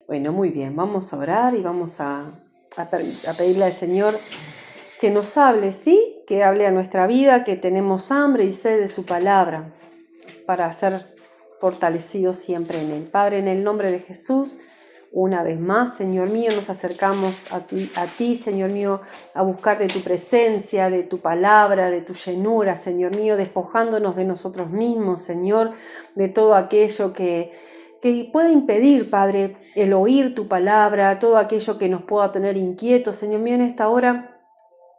Bueno, muy bien, vamos a orar y vamos a pedirle al Señor que nos hable, ¿sí? Que hable a nuestra vida, que tenemos hambre y sed de su palabra para ser fortalecidos siempre en Él. Padre, en el nombre de Jesús, una vez más, Señor mío, nos acercamos a ti, Señor mío, a buscar de tu presencia, de tu palabra, de tu llenura, Señor mío, despojándonos de nosotros mismos, Señor, de todo aquello que pueda impedir, Padre, el oír tu palabra, todo aquello que nos pueda tener inquietos, Señor mío, en esta hora.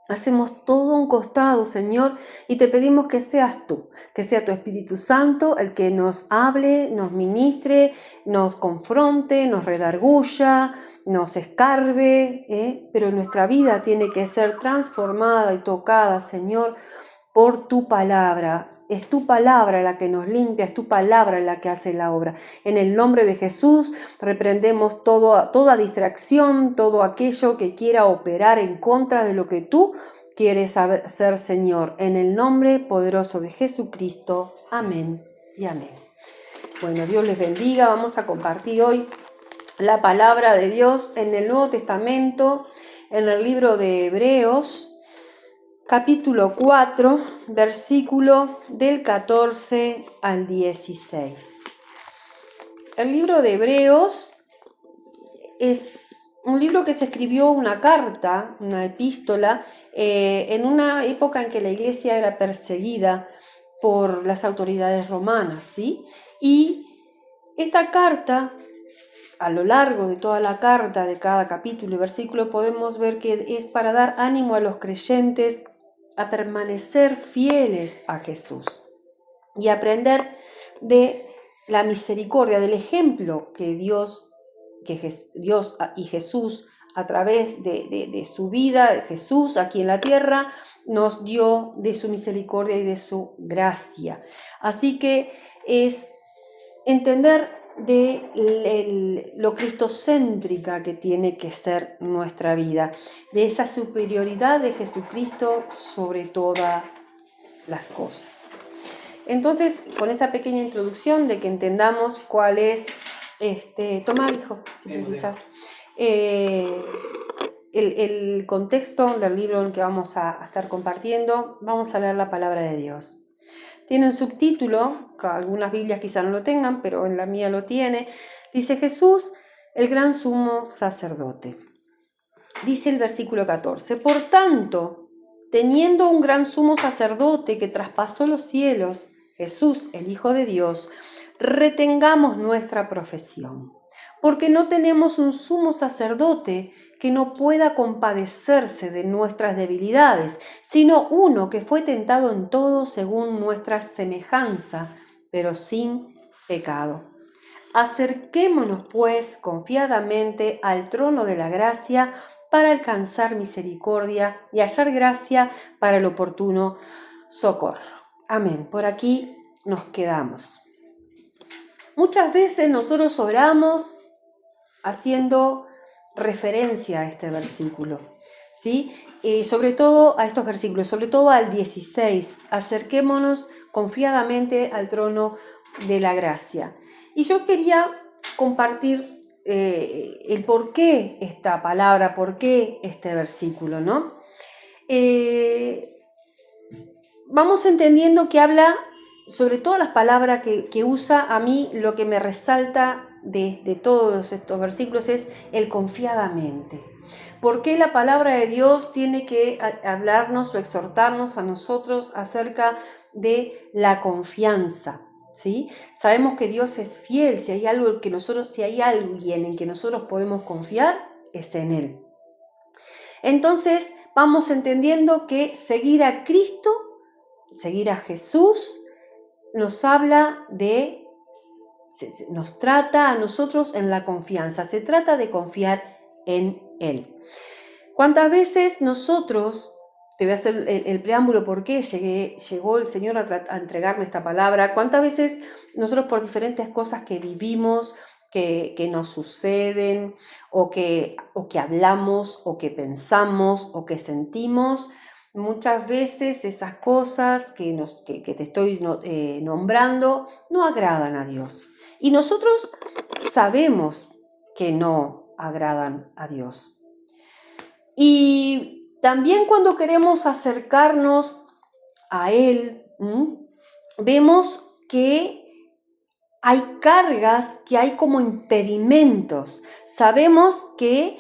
Hacemos todo a un costado, Señor, y te pedimos que seas tú, que sea tu Espíritu Santo el que nos hable, nos ministre, nos confronte, nos redarguya, nos escarbe, pero nuestra vida tiene que ser transformada y tocada, Señor, por tu palabra. Es tu palabra la que nos limpia, es tu palabra la que hace la obra. En el nombre de Jesús reprendemos toda distracción, todo aquello que quiera operar en contra de lo que tú quieres hacer, Señor. En el nombre poderoso de Jesucristo. Amén y amén. Bueno, Dios les bendiga. Vamos a compartir hoy la palabra de Dios en el Nuevo Testamento, en el libro de Hebreos, capítulo 4, versículo del 14 al 16. El libro de Hebreos es un libro que se escribió, una carta, una epístola, en una época en que la iglesia era perseguida por las autoridades romanas, ¿sí? Y esta carta, a lo largo de toda la carta, de cada capítulo y versículo, podemos ver que es para dar ánimo a los creyentes a permanecer fieles a Jesús y aprender de la misericordia, del ejemplo que Dios y Jesús a través de su vida, Jesús aquí en la tierra, nos dio de su misericordia y de su gracia. Así que es entender de lo cristocéntrica que tiene que ser nuestra vida, de esa superioridad de Jesucristo sobre todas las cosas. Entonces, con esta pequeña introducción de que entendamos cuál es, toma, hijo, si precisas, el contexto del libro en el que vamos a estar compartiendo, vamos a leer la palabra de Dios. Tiene un subtítulo, que algunas Biblias quizá no lo tengan, pero en la mía lo tiene. Dice Jesús, el gran sumo sacerdote. Dice el versículo 14, por tanto, teniendo un gran sumo sacerdote que traspasó los cielos, Jesús, el Hijo de Dios, retengamos nuestra profesión, porque no tenemos un sumo sacerdote que no pueda compadecerse de nuestras debilidades, sino uno que fue tentado en todo según nuestra semejanza, pero sin pecado. Acerquémonos, pues, confiadamente al trono de la gracia para alcanzar misericordia y hallar gracia para el oportuno socorro. Amén. Por aquí nos quedamos. Muchas veces nosotros oramos haciendo referencia a este versículo, ¿sí? Sobre todo a estos versículos, sobre todo al 16, acerquémonos confiadamente al trono de la gracia. Y yo quería compartir el por qué esta palabra, por qué este versículo, ¿no? Vamos entendiendo que habla, sobre todas las palabras que usa, a mí lo que me resalta de todos estos versículos es el confiadamente. ¿Por qué la palabra de Dios tiene que hablarnos o exhortarnos a nosotros acerca de la confianza? ¿Sí? Sabemos que Dios es fiel, si hay alguien en que nosotros podemos confiar, es en Él. Entonces vamos entendiendo que seguir a Cristo, seguir a Jesús, nos trata a nosotros en la confianza, se trata de confiar en Él. ¿Cuántas veces nosotros, te voy a hacer el preámbulo por qué llegó el Señor a entregarme esta palabra, cuántas veces nosotros por diferentes cosas que vivimos, que nos suceden, o que hablamos, o que pensamos, o que sentimos, muchas veces esas cosas que te estoy nombrando no agradan a Dios. Y nosotros sabemos que no agradan a Dios. Y también cuando queremos acercarnos a Él, vemos que hay cargas, que hay como impedimentos. Sabemos que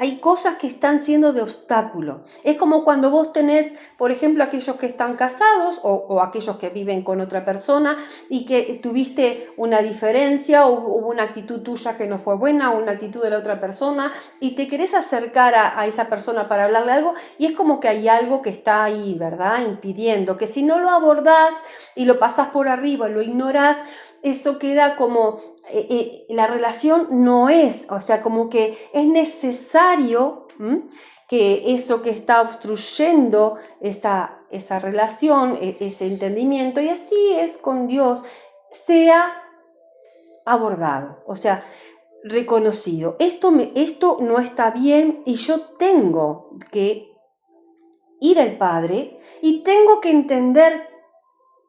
hay cosas que están siendo de obstáculo. Es como cuando vos tenés, por ejemplo, aquellos que están casados o aquellos que viven con otra persona y que tuviste una diferencia o hubo una actitud tuya que no fue buena o una actitud de la otra persona y te querés acercar a esa persona para hablarle algo y es como que hay algo que está ahí, ¿verdad? Impidiendo, que si no lo abordás y lo pasás por arriba, lo ignorás, eso queda como, la relación no es, o sea, como que es necesario que eso que está obstruyendo esa relación, ese entendimiento, y así es con Dios, sea abordado, o sea, reconocido. Esto no está bien y yo tengo que ir al Padre y tengo que entender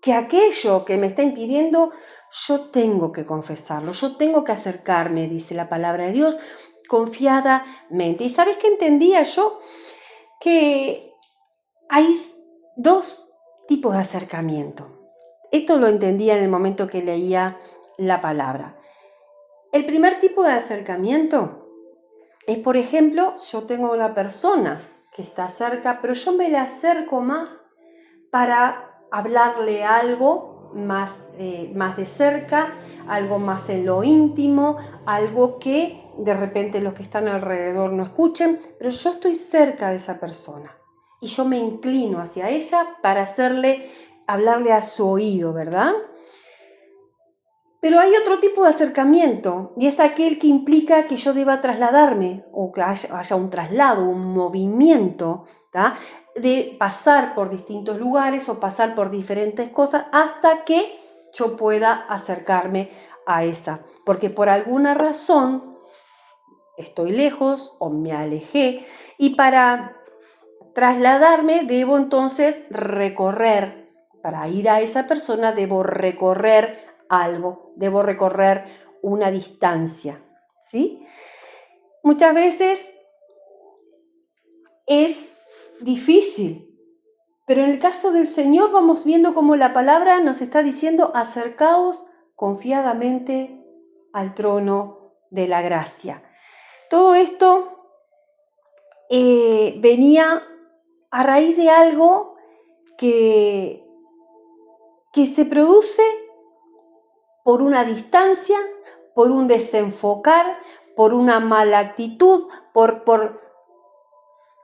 que aquello que me está impidiendo, yo tengo que confesarlo, yo tengo que acercarme, dice la palabra de Dios, confiadamente. ¿Y sabes qué entendía yo? Que hay dos tipos de acercamiento. Esto lo entendía en el momento que leía la palabra. El primer tipo de acercamiento es, por ejemplo, yo tengo una persona que está cerca, pero yo me le acerco más para hablarle algo más de cerca, algo más en lo íntimo, algo que de repente los que están alrededor no escuchen, pero yo estoy cerca de esa persona y yo me inclino hacia ella para hablarle a su oído, ¿verdad? Pero hay otro tipo de acercamiento y es aquel que implica que yo deba trasladarme o que haya un traslado, un movimiento, ¿tá? De pasar por distintos lugares o pasar por diferentes cosas hasta que yo pueda acercarme a esa. Porque por alguna razón estoy lejos o me alejé y para trasladarme debo entonces recorrer, para ir a esa persona debo recorrer algo, debo recorrer una distancia, ¿sí? Muchas veces es difícil, pero en el caso del Señor vamos viendo cómo la palabra nos está diciendo: acercaos confiadamente al trono de la gracia. Todo esto venía a raíz de algo que se produce por una distancia, por un desenfocar, por una mala actitud, por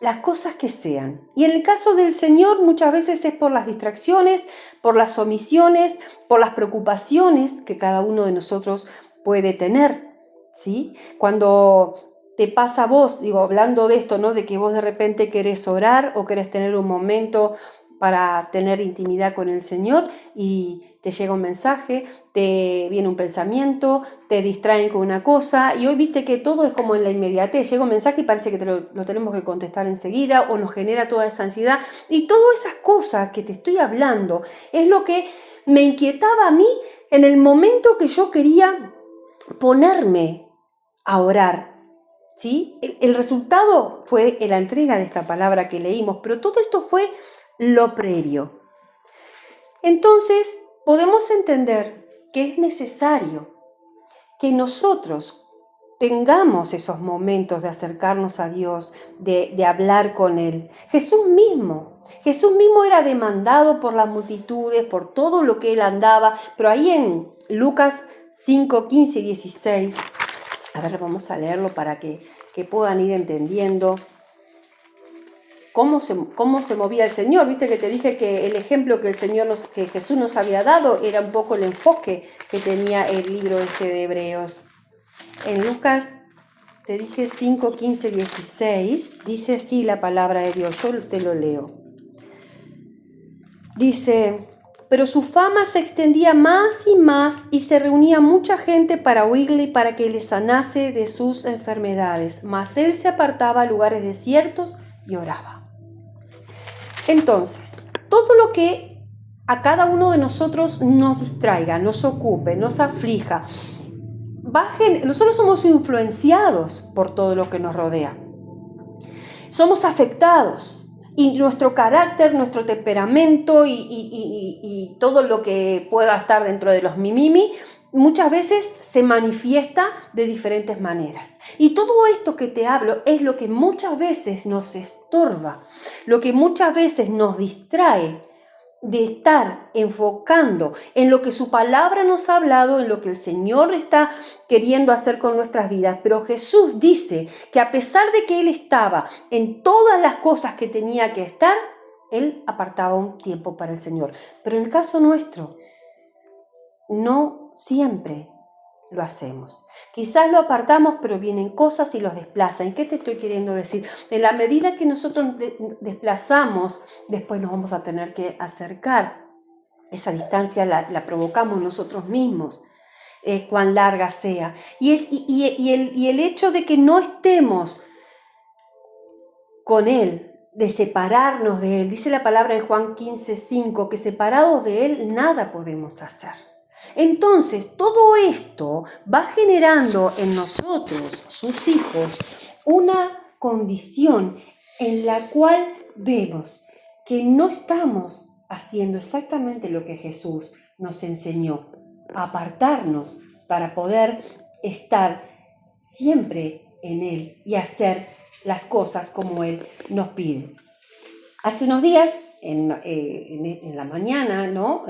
las cosas que sean. Y en el caso del Señor muchas veces es por las distracciones, por las omisiones, por las preocupaciones que cada uno de nosotros puede tener, ¿sí? Cuando te pasa a vos, digo, hablando de esto, ¿no? De que vos de repente querés orar o querés tener un momento para tener intimidad con el Señor y te llega un mensaje, te viene un pensamiento, te distraen con una cosa y hoy viste que todo es como en la inmediatez, llega un mensaje y parece que lo tenemos que contestar enseguida o nos genera toda esa ansiedad y todas esas cosas que te estoy hablando es lo que me inquietaba a mí en el momento que yo quería ponerme a orar. ¿Sí? El resultado fue la entrega de esta palabra que leímos, pero todo esto fue lo previo. Entonces, podemos entender que es necesario que nosotros tengamos esos momentos de acercarnos a Dios, de hablar con Él. Jesús mismo era demandado por las multitudes, por todo lo que Él andaba, pero ahí en Lucas 5, 15 y 16, a ver, vamos a leerlo para que puedan ir entendiendo cómo se movía el Señor. Viste que te dije que el ejemplo que Jesús nos había dado era un poco el enfoque que tenía el libro de Hebreos. En Lucas, te dije 5, 15, 16, dice así la palabra de Dios, yo te lo leo. Dice: pero su fama se extendía más y más y se reunía mucha gente para oírle y para que le sanase de sus enfermedades. Mas él se apartaba a lugares desiertos y oraba. Entonces, todo lo que a cada uno de nosotros nos distraiga, nos ocupe, nos aflija, nosotros somos influenciados por todo lo que nos rodea. Somos afectados y nuestro carácter, nuestro temperamento y todo lo que pueda estar dentro de los mimimi muchas veces se manifiesta de diferentes maneras. Y todo esto que te hablo es lo que muchas veces nos estorba, lo que muchas veces nos distrae de estar enfocando en lo que su palabra nos ha hablado, en lo que el Señor está queriendo hacer con nuestras vidas. Pero Jesús dice que a pesar de que Él estaba en todas las cosas que tenía que estar, Él apartaba un tiempo para el Señor. Pero en el caso nuestro, no siempre lo hacemos. Quizás lo apartamos, pero vienen cosas y los desplazan. ¿Qué te estoy queriendo decir? En la medida que nosotros desplazamos, después nos vamos a tener que acercar. Esa distancia la provocamos nosotros mismos, cuán larga sea. Y el hecho de que no estemos con Él, de separarnos de Él, dice la palabra en Juan 15:5, que separados de Él nada podemos hacer. Entonces, todo esto va generando en nosotros, sus hijos, una condición en la cual vemos que no estamos haciendo exactamente lo que Jesús nos enseñó, apartarnos para poder estar siempre en Él y hacer las cosas como Él nos pide. Hace unos días, en la mañana, ¿no?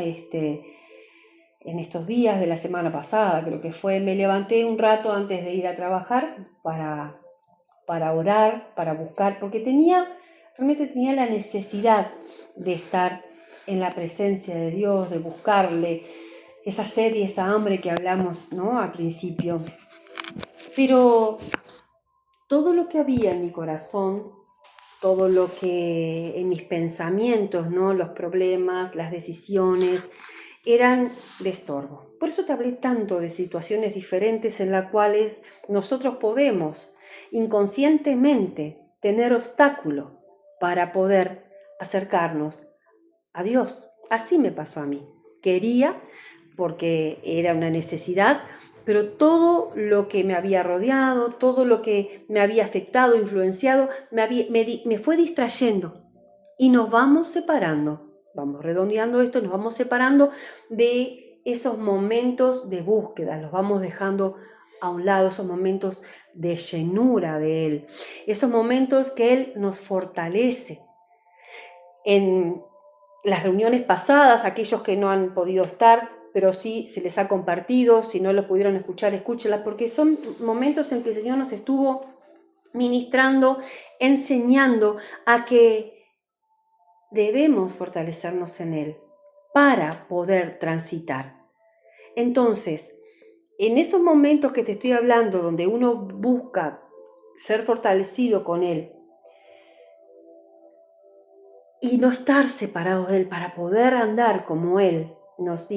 En estos días de la semana pasada, creo que fue, me levanté un rato antes de ir a trabajar para orar, para buscar, porque realmente tenía la necesidad de estar en la presencia de Dios, de buscarle, esa sed y esa hambre que hablamos, ¿no?, al principio. Pero todo lo que había en mi corazón, todo lo que en mis pensamientos, ¿no?, los problemas, las decisiones, eran de estorbo. Por eso te hablé tanto de situaciones diferentes en las cuales nosotros podemos inconscientemente tener obstáculo para poder acercarnos a Dios. Así me pasó a mí. Quería, porque era una necesidad, pero todo lo que me había rodeado, todo lo que me había afectado, influenciado, me fue distrayendo y nos vamos separando. Vamos redondeando esto, nos vamos separando de esos momentos de búsqueda, los vamos dejando a un lado, esos momentos de llenura de Él, esos momentos que Él nos fortalece. En las reuniones pasadas, aquellos que no han podido estar, pero sí se les ha compartido, si no lo pudieron escuchar, escúchenlas, porque son momentos en que el Señor nos estuvo ministrando, enseñando a que debemos fortalecernos en Él para poder transitar. Entonces, en esos momentos que te estoy hablando, donde uno busca ser fortalecido con Él y no estar separados de Él para poder andar como Él nos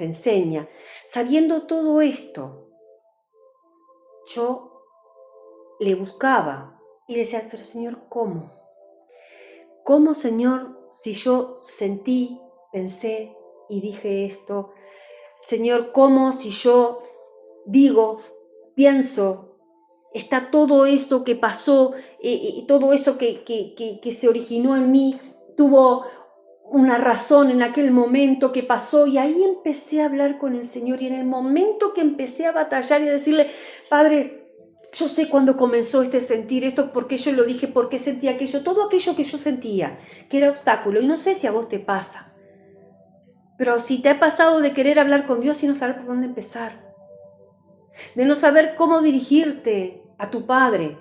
enseña, sabiendo todo esto, yo le buscaba y le decía, pero Señor, ¿cómo? ¿Cómo, Señor, si yo sentí, pensé y dije esto? Señor, ¿cómo si yo digo, pienso, está todo eso que pasó, todo eso que se originó en mí, tuvo una razón en aquel momento que pasó? Y ahí empecé a hablar con el Señor, y en el momento que empecé a batallar y a decirle, Padre, yo sé cuándo comenzó este sentir esto, por qué yo lo dije, por qué sentía aquello, todo aquello que yo sentía, que era obstáculo. Y no sé si a vos te pasa, pero si te ha pasado de querer hablar con Dios y no saber por dónde empezar, de no saber cómo dirigirte a tu Padre.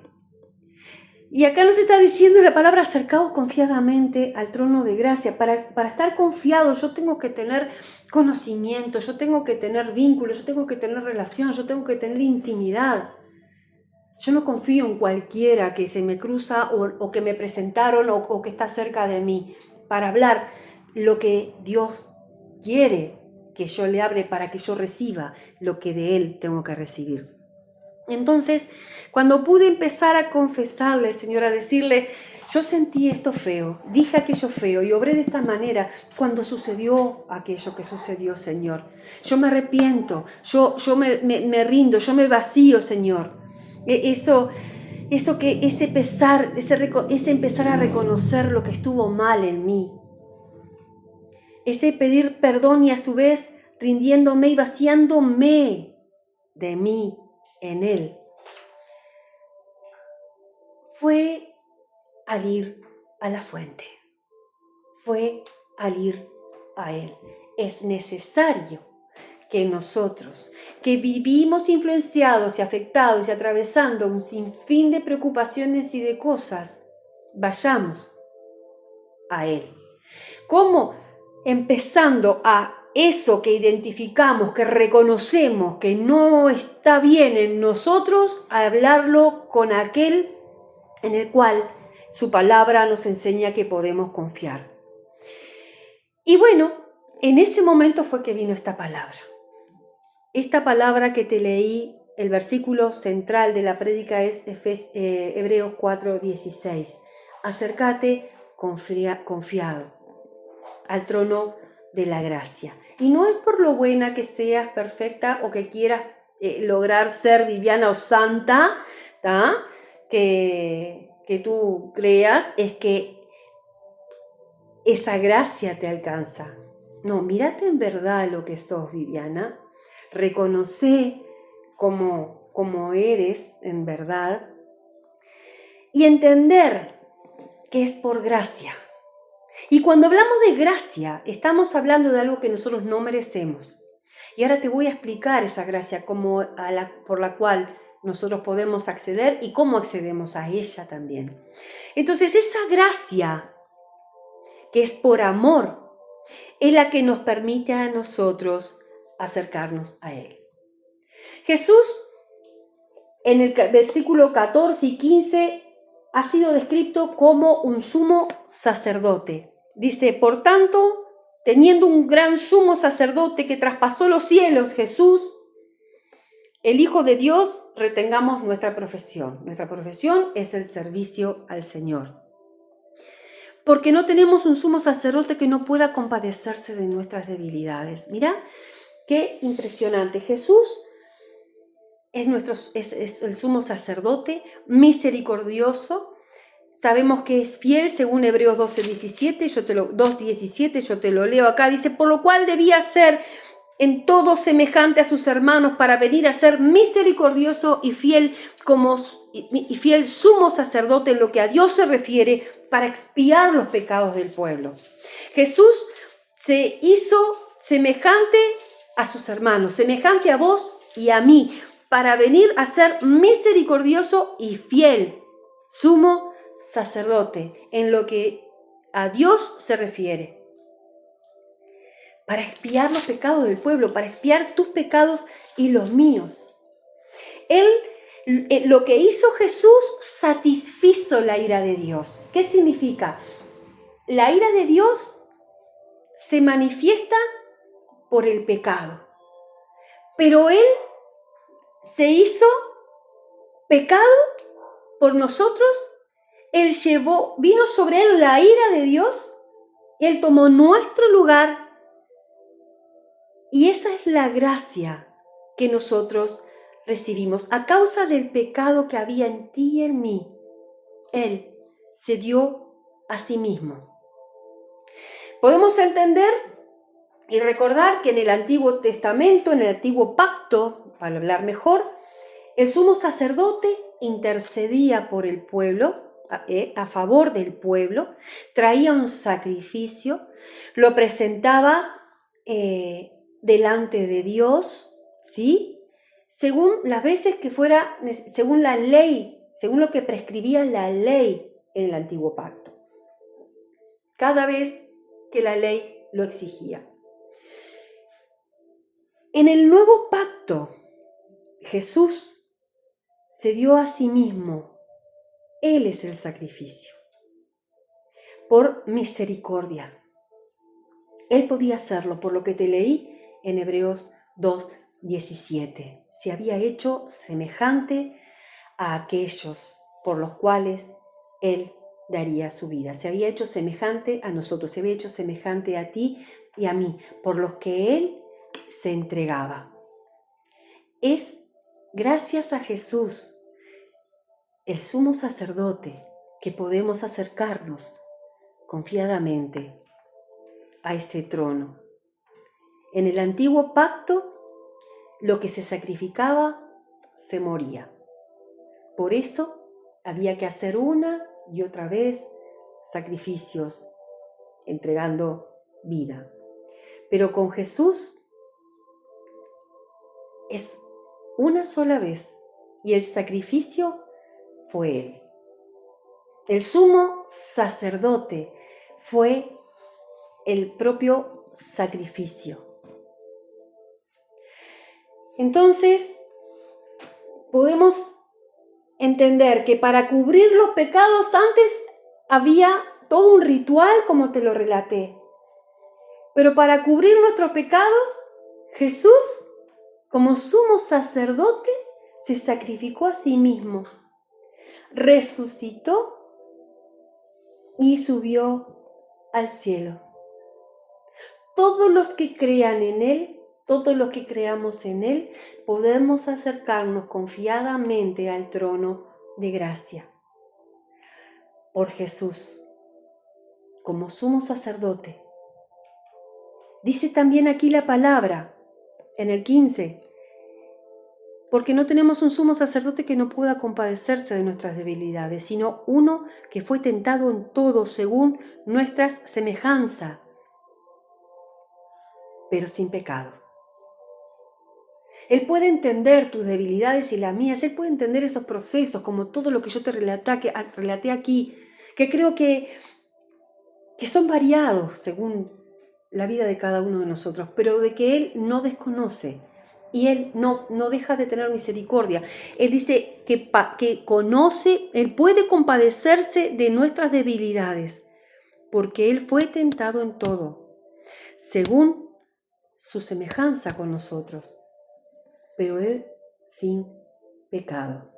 Y acá nos está diciendo la palabra, acercaos confiadamente al trono de gracia. Para estar confiado yo tengo que tener conocimiento, yo tengo que tener vínculos, yo tengo que tener relación, yo tengo que tener intimidad. Yo no confío en cualquiera que se me cruza o que me presentaron o que está cerca de mí para hablar lo que Dios quiere que yo le hable, para que yo reciba lo que de Él tengo que recibir. Entonces, cuando pude empezar a confesarle, Señor, a decirle, yo sentí esto feo, dije aquello feo y obré de esta manera cuando sucedió aquello que sucedió, Señor. Yo me arrepiento, yo me rindo, yo me vacío, Señor. Ese pesar, ese empezar a reconocer lo que estuvo mal en mí. Ese pedir perdón y a su vez rindiéndome y vaciándome de mí en Él. Fue al ir a la fuente, fue al ir a Él. Es necesario que nosotros, que vivimos influenciados y afectados y atravesando un sinfín de preocupaciones y de cosas, vayamos a Él. ¿Cómo? Empezando a eso que identificamos, que reconocemos que no está bien en nosotros, a hablarlo con aquel en el cual su palabra nos enseña que podemos confiar. Y bueno, en ese momento fue que vino esta palabra. Esta palabra que te leí, el versículo central de la prédica es Hebreos 4:16. Acércate confiado al trono de la gracia. Y no es por lo buena que seas perfecta o que quieras lograr ser Viviana o santa, ¿tá? Que tú creas, es que esa gracia te alcanza. No, mírate en verdad lo que sos, Viviana. Reconoce como eres en verdad y entender que es por gracia. Y cuando hablamos de gracia, estamos hablando de algo que nosotros no merecemos. Y ahora te voy a explicar esa gracia por la cual nosotros podemos acceder y cómo accedemos a ella también. Entonces, esa gracia que es por amor es la que nos permite a nosotros acercarnos a Él. Jesús, en el versículo 14 y 15, ha sido descrito como un sumo sacerdote. Dice, por tanto, teniendo un gran sumo sacerdote que traspasó los cielos, Jesús, el Hijo de Dios, retengamos nuestra profesión. Nuestra profesión es el servicio al Señor. Porque no tenemos un sumo sacerdote que no pueda compadecerse de nuestras debilidades. Mira, qué impresionante. Jesús es el sumo sacerdote, misericordioso. Sabemos que es fiel según Hebreos 2:17, yo te lo leo acá. Dice, por lo cual debía ser en todo semejante a sus hermanos para venir a ser misericordioso y fiel fiel sumo sacerdote en lo que a Dios se refiere para expiar los pecados del pueblo. Jesús se hizo semejante a sus hermanos, semejante a vos y a mí, para venir a ser misericordioso y fiel sumo sacerdote en lo que a Dios se refiere. Para expiar los pecados del pueblo, para expiar tus pecados y los míos. Lo que hizo Jesús satisfizo la ira de Dios. ¿Qué significa? La ira de Dios se manifiesta por el pecado, pero Él se hizo pecado por nosotros. Él vino sobre Él la ira de Dios, Él tomó nuestro lugar. Y esa es la gracia que nosotros recibimos. A causa del pecado que había en ti y en mí, Él se dio a sí mismo. Podemos entender y recordar que en el Antiguo Testamento, en el Antiguo Pacto, para hablar mejor, el sumo sacerdote intercedía por el pueblo, a favor del pueblo, traía un sacrificio, lo presentaba delante de Dios, ¿sí? Según las veces que fuera, según la ley, según lo que prescribía la ley en el Antiguo Pacto. Cada vez que la ley lo exigía. En el Nuevo Pacto, Jesús se dio a sí mismo. Él es el sacrificio. Por misericordia. Él podía hacerlo, por lo que te leí en Hebreos 2:17, se había hecho semejante a aquellos por los cuales Él daría su vida. Se había hecho semejante a nosotros, se había hecho semejante a ti y a mí, por los que Él se entregaba. Es gracias a Jesús, el sumo sacerdote, que podemos acercarnos confiadamente a ese trono. En el antiguo pacto, lo que se sacrificaba se moría. Por eso había que hacer una y otra vez sacrificios, entregando vida. Pero con Jesús es una sola vez y el sacrificio fue Él. El sumo sacerdote fue el propio sacrificio. Entonces, podemos entender que para cubrir los pecados antes había todo un ritual, como te lo relaté. Pero para cubrir nuestros pecados, Jesús, como sumo sacerdote, se sacrificó a sí mismo, resucitó y subió al cielo. Todos los que crean en Él, todos los que creamos en Él, podemos acercarnos confiadamente al trono de gracia. Por Jesús, como sumo sacerdote. Dice también aquí la palabra, en el 15, porque no tenemos un sumo sacerdote que no pueda compadecerse de nuestras debilidades, sino uno que fue tentado en todo según nuestras semejanzas, pero sin pecado. Él puede entender tus debilidades y las mías, Él puede entender esos procesos, como todo lo que yo te relaté aquí, que creo que son variados según la vida de cada uno de nosotros, pero de que Él no desconoce y Él no deja de tener misericordia. Él dice que conoce, Él puede compadecerse de nuestras debilidades, porque Él fue tentado en todo, según su semejanza con nosotros, pero Él sin pecado.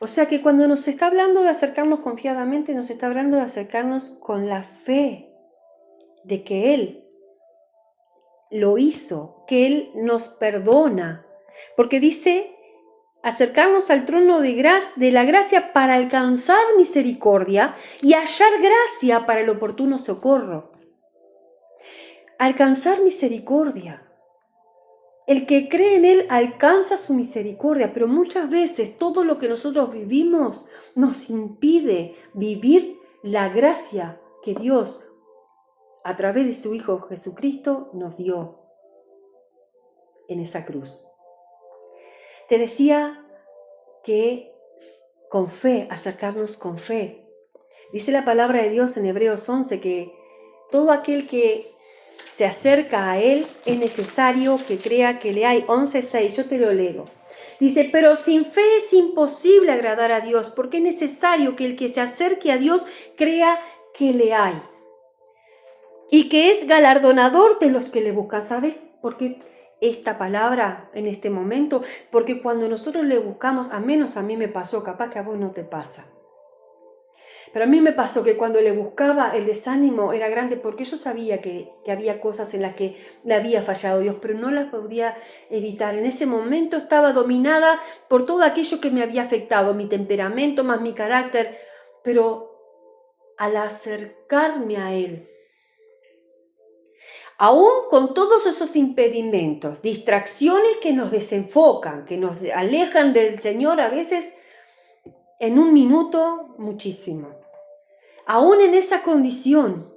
O sea que cuando nos está hablando de acercarnos confiadamente, nos está hablando de acercarnos con la fe de que Él lo hizo, que Él nos perdona, porque dice acercarnos al trono de la gracia para alcanzar misericordia y hallar gracia para el oportuno socorro. Alcanzar misericordia. El que cree en Él alcanza su misericordia, pero muchas veces todo lo que nosotros vivimos nos impide vivir la gracia que Dios, a través de su Hijo Jesucristo, nos dio en esa cruz. Te decía que con fe, acercarnos con fe. Dice la palabra de Dios en Hebreos 11 que todo aquel que se acerca a Él es necesario que crea que le hay. 11:6, yo te lo leo. Dice, pero sin fe es imposible agradar a Dios, porque es necesario que el que se acerque a Dios crea que le hay y que es galardonador de los que le buscan. ¿Sabes por qué esta palabra en este momento? Porque cuando nosotros le buscamos, a menos a mí me pasó, capaz que a vos no te pasa, pero a mí me pasó que cuando le buscaba el desánimo era grande, porque yo sabía que había cosas en las que le había fallado Dios, pero no las podía evitar. En ese momento estaba dominada por todo aquello que me había afectado, mi temperamento más mi carácter, pero al acercarme a Él, aún con todos esos impedimentos, distracciones que nos desenfocan, que nos alejan del Señor a veces en un minuto muchísimo. Aún en esa condición,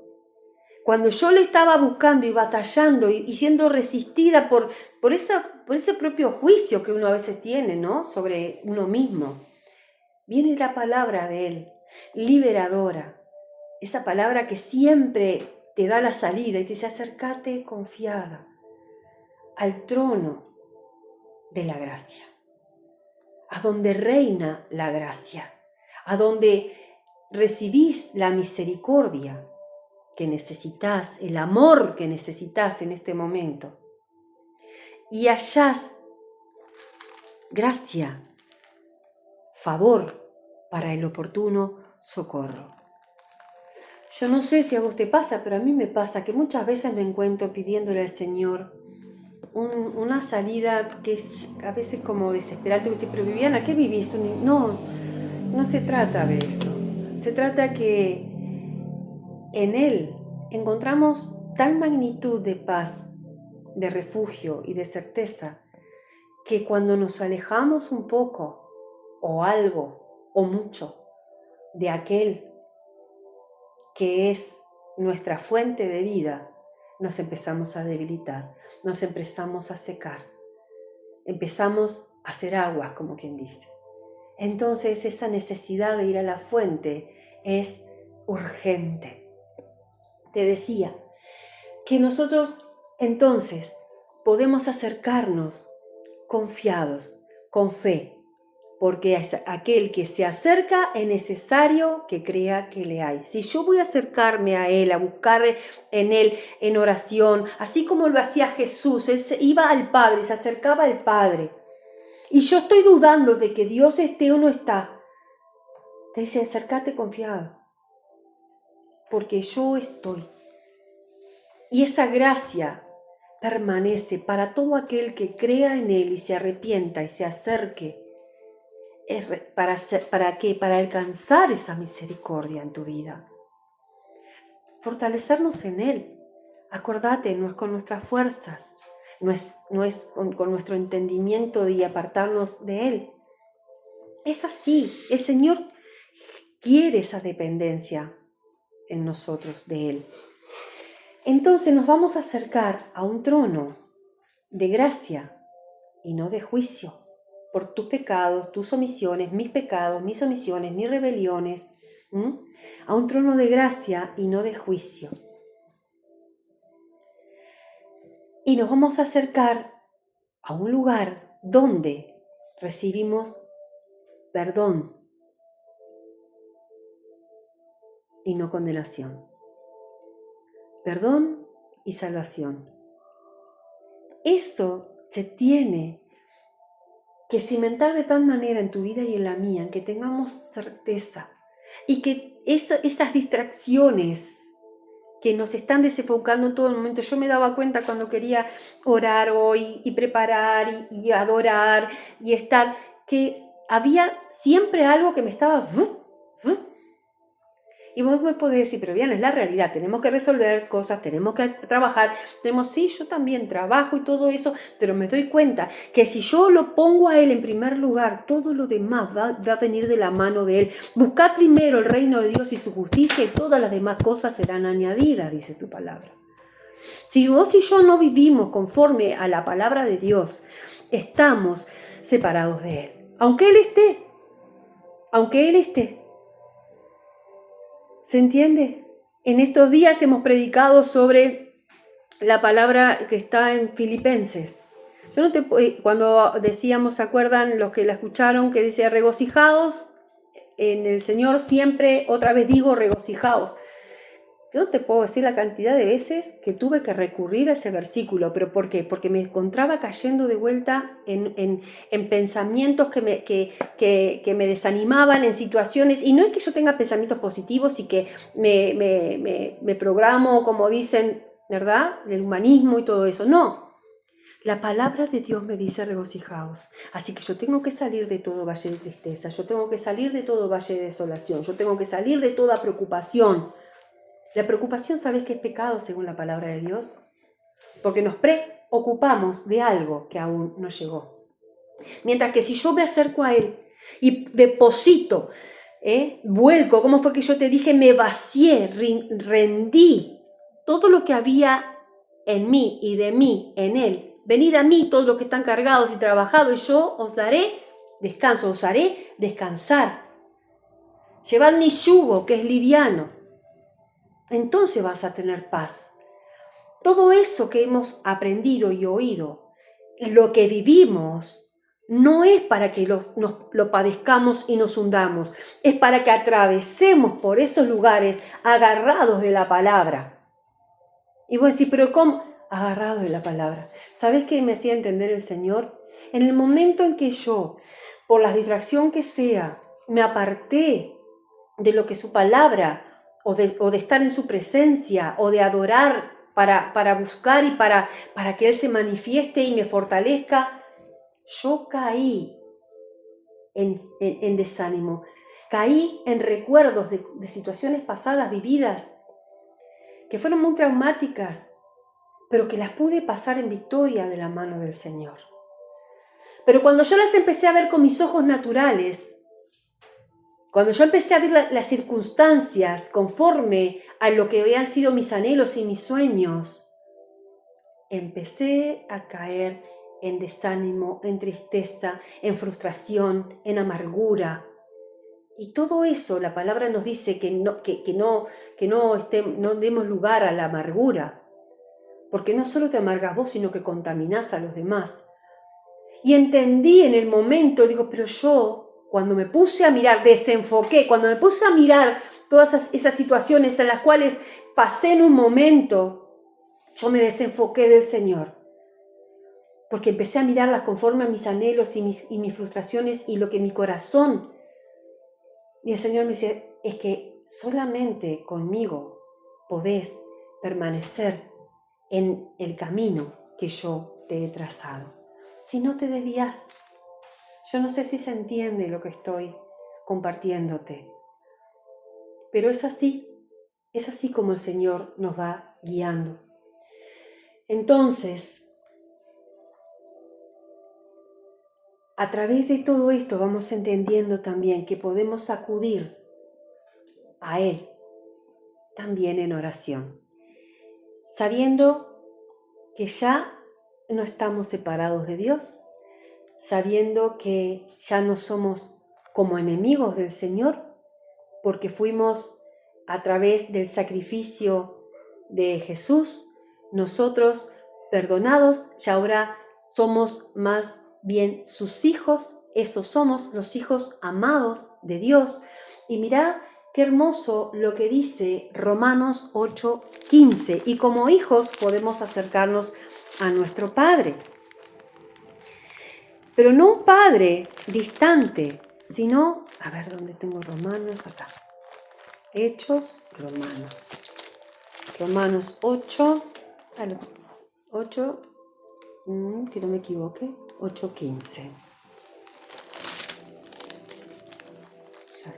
cuando yo le estaba buscando y batallando y siendo resistida por ese propio juicio que uno a veces tiene, ¿no?, sobre uno mismo, viene la palabra de Él, liberadora, esa palabra que siempre te da la salida y te dice, acércate confiada al trono de la gracia, a donde reina la gracia, a donde recibís la misericordia que necesitas, el amor que necesitas en este momento. y hallás gracia, favor para el oportuno socorro. Yo no sé si a vos te pasa, pero a mí me pasa que muchas veces me encuentro pidiéndole al Señor una salida que es a veces como desesperante. Dice, pero Viviana, ¿qué vivís? No, no se trata de eso. Se trata que en Él encontramos tal magnitud de paz, de refugio y de certeza, que cuando nos alejamos un poco, o algo, o mucho, de aquel que es nuestra fuente de vida, nos empezamos a debilitar, nos empezamos a secar, empezamos a hacer aguas, como quien dice. Entonces esa necesidad de ir a la fuente es urgente. Te decía que nosotros entonces podemos acercarnos confiados, con fe, porque es aquel que se acerca es necesario que crea que le hay. Si yo voy a acercarme a Él, a buscar en Él en oración, así como lo hacía Jesús, Él iba al Padre, se acercaba al Padre, y yo estoy dudando de que Dios esté o no está, te dice, acércate confiado, porque yo estoy. Y esa gracia permanece para todo aquel que crea en Él y se arrepienta y se acerque. ¿Para qué? Para alcanzar esa misericordia en tu vida. Fortalecernos en Él. Acordate, no es con nuestras fuerzas, no es con nuestro entendimiento y apartarnos de Él. Es así, el Señor quiere esa dependencia en nosotros de Él. Entonces nos vamos a acercar a un trono de gracia y no de juicio, por tus pecados, tus omisiones, mis pecados, mis omisiones, mis rebeliones, a un trono de gracia y no de juicio. Y nos vamos a acercar a un lugar donde recibimos perdón y no condenación. Perdón y salvación. Eso se tiene que cimentar de tal manera en tu vida y en la mía, en que tengamos certeza y que esas distracciones que nos están desenfocando en todo el momento. Yo me daba cuenta cuando quería orar hoy y preparar y adorar y estar, que había siempre algo que me estaba... Y vos me podés decir, pero bien, es la realidad, tenemos que resolver cosas, tenemos que trabajar, sí, yo también trabajo y todo eso, pero me doy cuenta que si yo lo pongo a Él en primer lugar, todo lo demás va a venir de la mano de Él. Buscad primero el reino de Dios y su justicia y todas las demás cosas serán añadidas, dice tu palabra. Si vos y yo no vivimos conforme a la palabra de Dios, estamos separados de Él. Aunque Él esté. ¿Se entiende? En estos días hemos predicado sobre la palabra que está en Filipenses. Cuando decíamos, ¿se acuerdan los que la escucharon? Que dice, regocijaos en el Señor siempre, otra vez digo, regocijaos. Yo no te puedo decir la cantidad de veces que tuve que recurrir a ese versículo, pero ¿por qué? Porque me encontraba cayendo de vuelta en pensamientos que me desanimaban, en situaciones, y no es que yo tenga pensamientos positivos y que me programo, como dicen, ¿verdad? El humanismo y todo eso, no. La palabra de Dios me dice regocijaos, así que yo tengo que salir de todo valle de tristeza, yo tengo que salir de todo valle de desolación, yo tengo que salir de toda preocupación. La preocupación, ¿sabes qué es pecado según la palabra de Dios? Porque nos preocupamos de algo que aún no llegó. Mientras que si yo me acerco a Él y deposito, vuelco, ¿cómo fue que yo te dije? Me vacié, rendí todo lo que había en mí y de mí en Él. Venid a mí todos los que están cargados y trabajados y yo os daré descanso, os haré descansar. Llevad mi yugo que es liviano. Entonces vas a tener paz. Todo eso que hemos aprendido y oído, lo que vivimos, no es para que lo padezcamos y nos hundamos, es para que atravesemos por esos lugares agarrados de la palabra. Y vos decís, pero ¿cómo? agarrado de la palabra. ¿Sabes qué me hacía entender el Señor? En el momento en que yo, por la distracción que sea, me aparté de lo que su palabra, o de estar en su presencia, o de adorar para buscar y para que Él se manifieste y me fortalezca, yo caí en desánimo, caí en recuerdos de situaciones pasadas vividas que fueron muy traumáticas, pero que las pude pasar en victoria de la mano del Señor. Pero cuando yo las empecé a ver con mis ojos naturales, cuando yo empecé a ver las circunstancias conforme a lo que habían sido mis anhelos y mis sueños, empecé a caer en desánimo, en tristeza, en frustración, en amargura. Y todo eso, la palabra nos dice que no demos lugar a la amargura, porque no solo te amargas vos, sino que contaminás a los demás. Y entendí en el momento, digo, pero yo, cuando me puse a mirar, desenfoqué, cuando me puse a mirar todas esas situaciones en las cuales pasé en un momento, yo me desenfoqué del Señor. Porque empecé a mirarlas conforme a mis anhelos y mis frustraciones y lo que mi corazón. Y el Señor me dice, es que solamente conmigo podés permanecer en el camino que yo te he trazado. Si no te desvías, yo no sé si se entiende lo que estoy compartiéndote, pero es así como el Señor nos va guiando. Entonces, a través de todo esto vamos entendiendo también que podemos acudir a Él también en oración, sabiendo que ya no estamos separados de Dios, sabiendo que ya no somos como enemigos del Señor, porque fuimos a través del sacrificio de Jesús, nosotros perdonados, ya ahora somos más bien sus hijos, esos somos los hijos amados de Dios. Y mirá qué hermoso lo que dice Romanos 8:15, y como hijos podemos acercarnos a nuestro Padre. Pero no un Padre distante, sino, a ver, ¿dónde tengo Romanos? Acá. Hechos, Romanos 8, 8, que no me equivoque, 8:15. Ya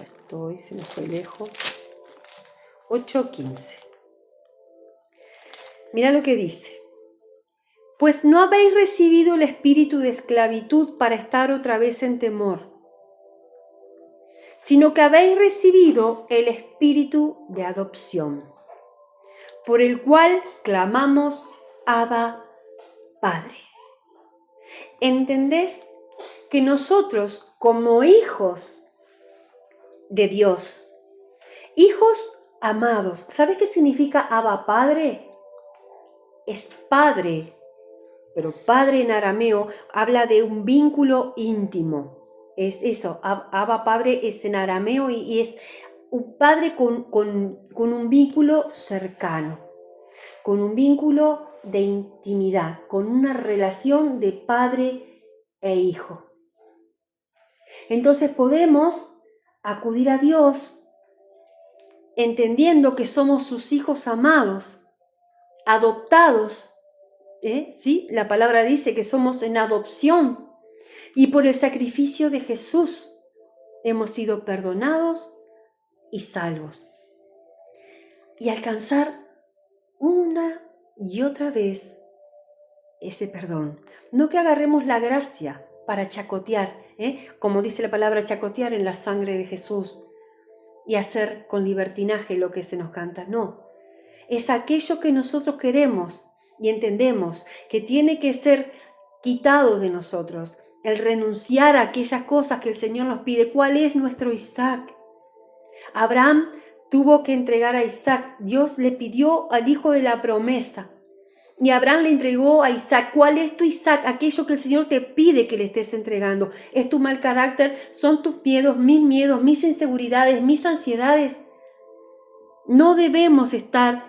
estoy, se me fue lejos. 8:15. Mira lo que dice. Pues no habéis recibido el espíritu de esclavitud para estar otra vez en temor, sino que habéis recibido el espíritu de adopción, por el cual clamamos, Abba, Padre. ¿Entendés que nosotros, como hijos de Dios, hijos amados, ¿sabes qué significa Abba, Padre? Es padre, pero padre en arameo habla de un vínculo íntimo. Es eso, Abba, Padre es en arameo y es un padre con un vínculo cercano, con un vínculo de intimidad, con una relación de padre e hijo. Entonces podemos acudir a Dios entendiendo que somos sus hijos amados, adoptados, ¿sí? La palabra dice que somos en adopción y por el sacrificio de Jesús hemos sido perdonados y salvos. Y alcanzar una y otra vez ese perdón. No que agarremos la gracia para chacotear, como dice la palabra, chacotear en la sangre de Jesús y hacer con libertinaje lo que se nos canta. No, es aquello que nosotros queremos y entendemos que tiene que ser quitado de nosotros, el renunciar a aquellas cosas que el Señor nos pide. ¿Cuál es nuestro Isaac? Abraham tuvo que entregar a Isaac. Dios le pidió al hijo de la promesa y Abraham le entregó a Isaac. ¿Cuál es tu Isaac? Aquello que el Señor te pide que le estés entregando. ¿Es tu mal carácter? ¿Son tus miedos, mis inseguridades, mis ansiedades? No debemos estar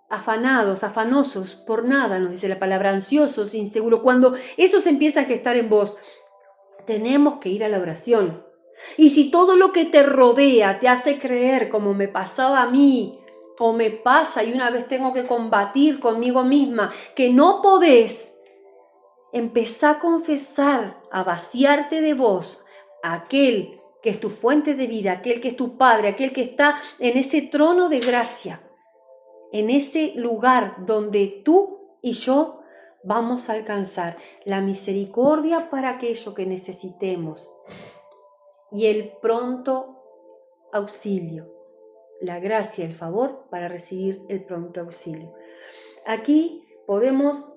afanados, afanosos por nada, nos dice la palabra, ansiosos, inseguros. Cuando eso se empieza a gestar en vos, tenemos que ir a la oración. Y si todo lo que te rodea te hace creer, como me pasaba a mí, o me pasa y una vez tengo que combatir conmigo misma, que no podés, empezá a confesar, a vaciarte de vos, a aquel que es tu fuente de vida, aquel que es tu Padre, aquel que está en ese trono de gracia, en ese lugar donde tú y yo vamos a alcanzar la misericordia para aquello que necesitemos y el pronto auxilio, la gracia y el favor para recibir el pronto auxilio. Aquí podemos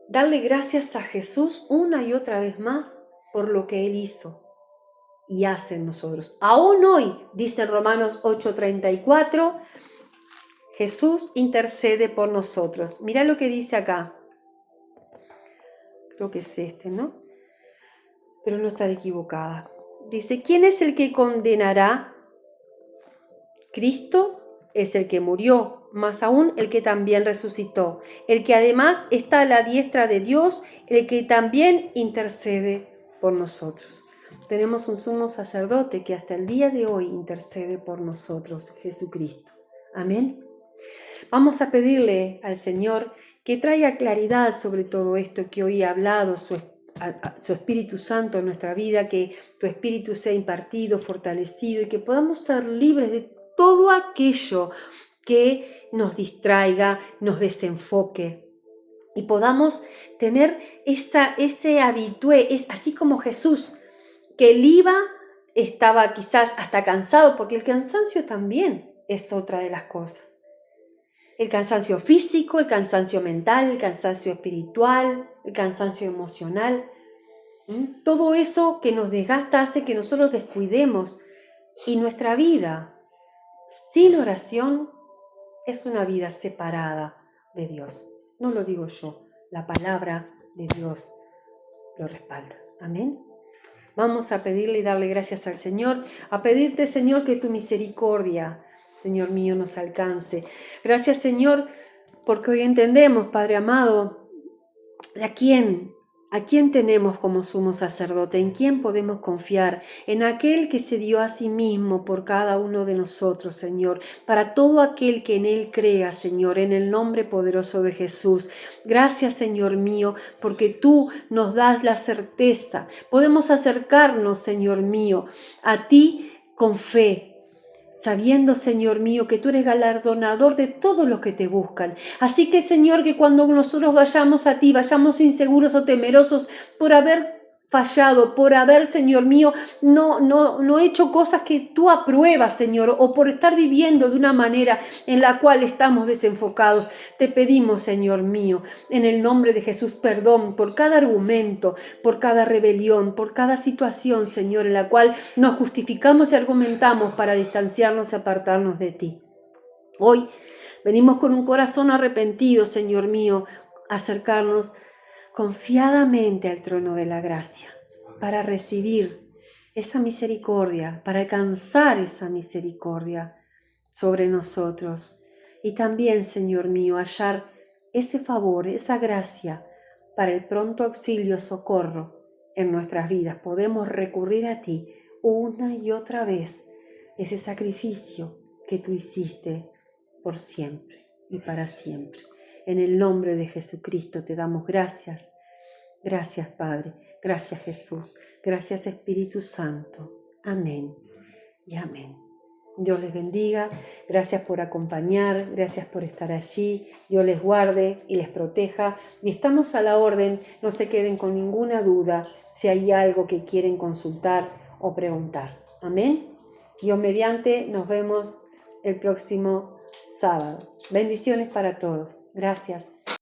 darle gracias a Jesús una y otra vez más por lo que Él hizo y hace en nosotros. Aún hoy, dice Romanos 8:34, Jesús intercede por nosotros. Mirá lo que dice acá. Creo que es este, ¿no? Pero no estaré equivocada. Dice, ¿quién es el que condenará? Cristo es el que murió, más aún el que también resucitó, el que además está a la diestra de Dios, el que también intercede por nosotros. Tenemos un sumo sacerdote que hasta el día de hoy intercede por nosotros, Jesucristo. Amén. Vamos a pedirle al Señor que traiga claridad sobre todo esto que hoy ha hablado, su Espíritu Santo en nuestra vida, que tu Espíritu sea impartido, fortalecido y que podamos ser libres de todo aquello que nos distraiga, nos desenfoque y podamos tener ese habitué, es así como Jesús, que él estaba quizás hasta cansado, porque el cansancio también es otra de las cosas. El cansancio físico, el cansancio mental, el cansancio espiritual, el cansancio emocional. Todo eso que nos desgasta hace que nosotros descuidemos y nuestra vida sin oración es una vida separada de Dios. No lo digo yo, la palabra de Dios lo respalda. Amén. Vamos a pedirle y darle gracias al Señor, a pedirte, Señor, que tu misericordia, Señor mío, nos alcance. Gracias, Señor, porque hoy entendemos, Padre amado, ¿a quién tenemos como sumo sacerdote? ¿En quién podemos confiar? En aquel que se dio a sí mismo por cada uno de nosotros, Señor, para todo aquel que en él crea, Señor, en el nombre poderoso de Jesús. Gracias, Señor mío, porque tú nos das la certeza. Podemos acercarnos, Señor mío, a ti con fe, sabiendo, Señor mío, que tú eres galardonador de todos los que te buscan. Así que, Señor, que cuando nosotros vayamos a ti, vayamos inseguros o temerosos por haber fallado, por haber, Señor mío, no hecho cosas que tú apruebas, Señor, o por estar viviendo de una manera en la cual estamos desenfocados. Te pedimos, Señor mío, en el nombre de Jesús, perdón por cada argumento, por cada rebelión, por cada situación, Señor, en la cual nos justificamos y argumentamos para distanciarnos y apartarnos de ti. Hoy venimos con un corazón arrepentido, Señor mío, a acercarnos confiadamente al trono de la gracia para recibir esa misericordia, para alcanzar esa misericordia sobre nosotros y también, Señor mío, hallar ese favor, esa gracia para el pronto auxilio, socorro en nuestras vidas. Podemos recurrir a ti una y otra vez, ese sacrificio que tú hiciste por siempre y para siempre. En el nombre de Jesucristo te damos gracias. Gracias, Padre. Gracias, Jesús. Gracias, Espíritu Santo. Amén y amén. Dios les bendiga. Gracias por acompañar. Gracias por estar allí. Dios les guarde y les proteja. Y estamos a la orden. No se queden con ninguna duda si hay algo que quieren consultar o preguntar. Amén. Dios mediante, nos vemos el próximo sábado. Bendiciones para todos. Gracias.